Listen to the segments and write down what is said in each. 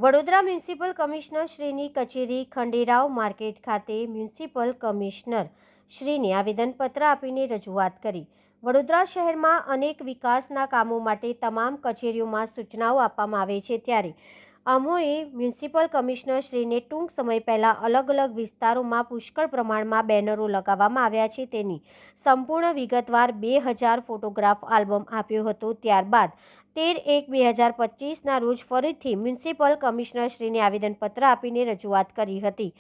Vadodara municipal commissioner શ્રીની કચેરી Khanderao market ખાતે municipal commissioner શ્રીને આવેદનપત્ર આપીને રજૂઆત કરી। વડોદરા શહેરમાં અનેક વિકાસના કામો માટે તમામ કચેરીઓમાં સૂચનાઓ આપવામાં આવે છે, ત્યારે અમોએ મ્યુનિસિપલ કમિશનર શ્રીને ટૂંક સમય પહેલાં અલગ અલગ વિસ્તારોમાં પુષ્કળ પ્રમાણમાં બેનરો લગાવવામાં આવ્યા છે તેની સંપૂર્ણ વિગતવાર 2000 ફોટોગ્રાફ આલ્બમ આપ્યો હતો। ત્યારબાદ 13/1/2025ના રોજ ફરીથી મ્યુનિસિપલ કમિશનર શ્રીને આવેદનપત્ર આપીને રજૂઆત કરી હતી,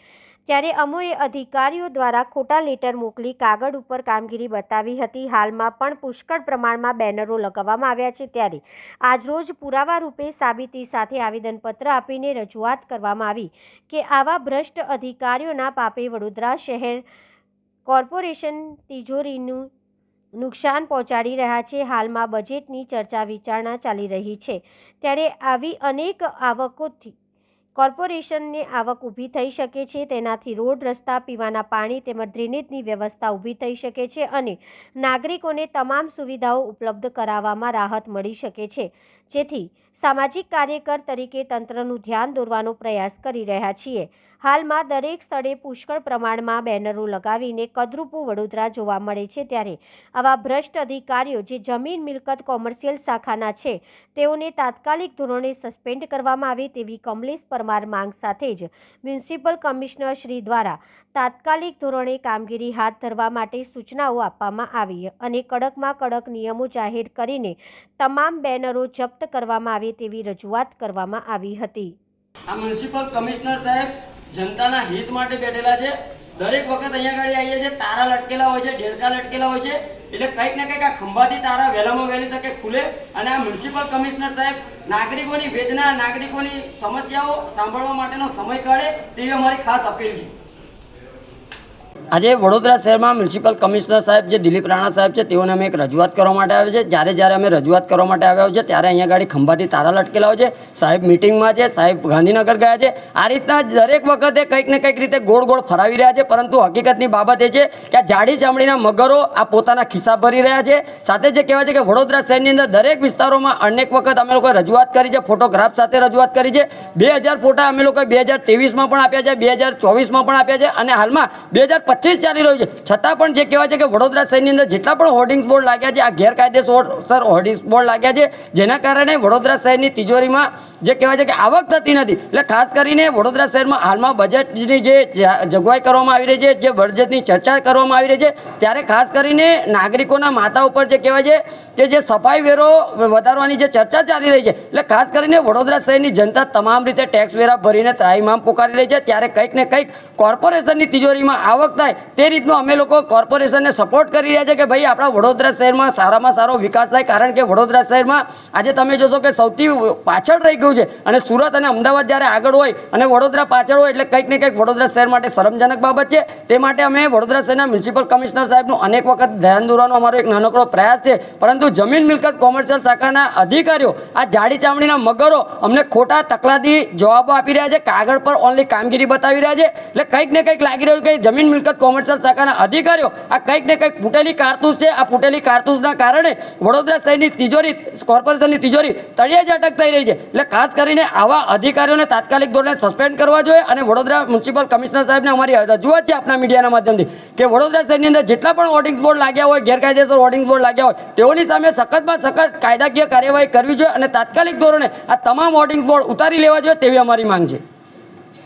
ત્યારે અમોએ અધિકારીઓ દ્વારા ખોટા લેટર મોકલી કાગળ ઉપર કામગીરી બતાવી હતી। હાલમાં પણ પુષ્કળ પ્રમાણમાં બેનરો લગાવવામાં આવ્યા છે, ત્યારે આજરોજ પુરાવા રૂપે સાબિતી સાથે આવેદનપત્ર આપીને રજૂઆત કરવામાં આવી કે આવા ભ્રષ્ટ અધિકારીઓના પાપે વડોદરા શહેર કોર્પોરેશન તિજોરીનું નુકસાન પહોંચાડી રહ્યા છે। હાલમાં બજેટની ચર્ચા વિચારણા ચાલી રહી છે, ત્યારે આવી અનેક આવકોથી કોર્પોરેશનને આવક ઊભી થઈ શકે છે। તેનાથી રોડ, રસ્તા, પીવાના પાણી તેમજ ડ્રેનેજની વ્યવસ્થા ઊભી થઈ શકે છે અને નાગરિકોને તમામ સુવિધાઓ ઉપલબ્ધ કરાવવામાં રાહત મળી શકે છે, જેથી સામાજિક કાર્યકર તરીકે તંત્રનું ધ્યાન દોરવાનો પ્રયાસ કરી રહ્યા છીએ। હાલમાં દરેક સ્થળે પુષ્કળ પ્રમાણમાં બેનરો લગાવીને કદરૂપું વડોદરા જોવા મળે છે, ત્યારે આવા ભ્રષ્ટ અધિકારીઓ જે જમીન મિલકત કોમર્શિયલ શાખાના છે તેઓને તાત્કાલિક ધોરણે સસ્પેન્ડ કરવામાં આવે તેવી કમલેશ પરમાર માંગ સાથે જ મ્યુનિસિપલ કમિશનર શ્રી દ્વારા તાત્કાલિક ધોરણે કામગીરી હાથ ધરવા માટે સૂચનાઓ આપવામાં આવી અને કડકમાં કડક નિયમો જાહેર કરીને તમામ બેનરો જપ્ત કરવામાં આવે તેવી રજૂઆત કરવામાં આવી હતી। આ મ્યુનિસિપલ કમિશનર સાહેબ જનતાના હિત માટે બેઠેલા છે। દરેક વખત અહીંયા ગાડી આવીએ છે, તારા લટકેલા હોય છે, ઢેરકા લટકેલા હોય છે, એટલે કંઈક ને કંઈક આ ખંભાથી તારા વહેલામાં વહેલી તકે ખુલે અને આ મ્યુનિસિપલ કમિશનર સાહેબ નાગરિકોની વેદના, નાગરિકોની સમસ્યાઓ સાંભળવા માટેનો સમય કાઢે તેવી અમારી ખાસ અપીલ છે। આજે વડોદરા શહેરમાં મ્યુનિસિપલ કમિશનર સાહેબ જે દિલીપ રાણા સાહેબ છે તેઓને અમે એક રજૂઆત કરવા માટે આવ્યા છે। જ્યારે અમે રજૂઆત કરવા માટે આવ્યા છે ત્યારે અહીંયા ગાડી ખંભાથી તારા લટકેલા હોય છે, સાહેબ મિટિંગમાં છે, સાહેબ ગાંધીનગર ગયા છે। આ રીતના દરેક વખતે કંઈક ને કંઈક રીતે ગોળ ગોળ ફરાવી રહ્યા છે, પરંતુ હકીકતની બાબત એ છે કે આ જાડી ચામડીના મગરો આ પોતાના ખિસ્સા ભરી રહ્યા છે। સાથે જે કહેવાય છે કે વડોદરા શહેરની અંદર દરેક વિસ્તારોમાં અનેક વખત અમે લોકોએ રજૂઆત કરી છે, ફોટોગ્રાફ સાથે રજૂઆત કરી છે। 2000 ફોટા અમે લોકોએ 2023માં પણ આપ્યા છે, 2024માં પણ આપ્યા છે અને હાલમાં 2025 ચાલી રહ્યું છે, છતાં પણ જે કહેવાય છે કે વડોદરા શહેરની અંદર જેટલા પણ હોર્ડિંગ્સ બોર્ડ લાગ્યા છે, આ ગેરકાયદેસર હોર્ડિંગ્સ બોર્ડ લાગ્યા છે, જેના કારણે વડોદરા શહેરની તિજોરીમાં જે કહેવાય છે કે આવક થતી નથી। એટલે ખાસ કરીને વડોદરા શહેરમાં હાલમાં બજેટની જે જોગવાઈ કરવામાં આવી રહી છે, જે બજેટની ચર્ચા કરવામાં આવી રહી છે, ત્યારે ખાસ કરીને નાગરિકોના માથા ઉપર જે કહેવાય છે કે જે સફાઈ વેરો વધારવાની જે ચર્ચા ચાલી રહી છે, એટલે ખાસ કરીને વડોદરા શહેરની જનતા તમામ રીતે ટેક્સ વેરા ભરીને ત્રાહિમામ પોકારી રહી છે, ત્યારે કંઈક ને કંઈક કોર્પોરેશનની તિજોરીમાં આવક થાય તે રીતનો અમે લોકો કોર્પોરેશનને સપોર્ટ કરી રહ્યા છે કે ભાઈ આપણા વડોદરા શહેરમાં સારામાં સારો વિકાસ થાય। કારણ કે વડોદરા શહેરમાં આજે તમે જોશો કે સૌથી પાછળ રહી ગયું છે અને સુરત અને અમદાવાદ જ્યારે આગળ હોય અને વડોદરા પાછળ હોય એટલે કંઈક ને કંઈક વડોદરા શહેર માટે શરમજનક બાબત છે। તે માટે અમે વડોદરા શહેરના મ્યુનિસિપલ કમિશનર સાહેબનું અનેક વખત ધ્યાન દોરવાનો અમારો એક નાનકડો પ્રયાસ છે, પરંતુ જમીન મિલકત કોમર્શિયલ શાખાના અધિકારીઓ આ જાડી ચામડીના મગરો અમને ખોટા તકલાદી જવાબો આપી રહ્યા છે, કાગળ પર ઓનલી કામગીરી બતાવી રહ્યા છે। એટલે કંઈક ને કંઈક લાગી રહ્યું કે જમીન મિલકત કોમર્શિયલ શાખાના અધિકારીઓ આ કંઈક ને કંઈક ફૂટેલી કારતૂસ છે। આ ફૂટેલી કારતૂસના કારણે વડોદરા શહેરની તિજોરી, કોર્પોરેશનની તિજોરી તળિયે જ અટક થઈ રહી છે। એટલે ખાસ કરીને આવા અધિકારીઓને તાત્કાલિક ધોરણે સસ્પેન્ડ કરવા જોઈએ અને વડોદરા મ્યુનિસિપલ કમિશનર સાહેબને અમારી રજૂઆત છે આપના મીડિયાના માધ્યમથી કે વડોદરા શહેરની અંદર જેટલા પણ હોર્ડિંગ્સ બોર્ડ લાગ્યા હોય, ગેરકાયદેસર હોર્ડિંગ્સ બોર્ડ લાગ્યા હોય, તેઓની સામે સખતમાં સખત કાયદાકીય કાર્યવાહી કરવી જોઈએ અને તાત્કાલિક ધોરણે આ તમામ હોર્ડિંગ્સ બોર્ડ ઉતારી લેવા જોઈએ તેવી અમારી માંગ છે।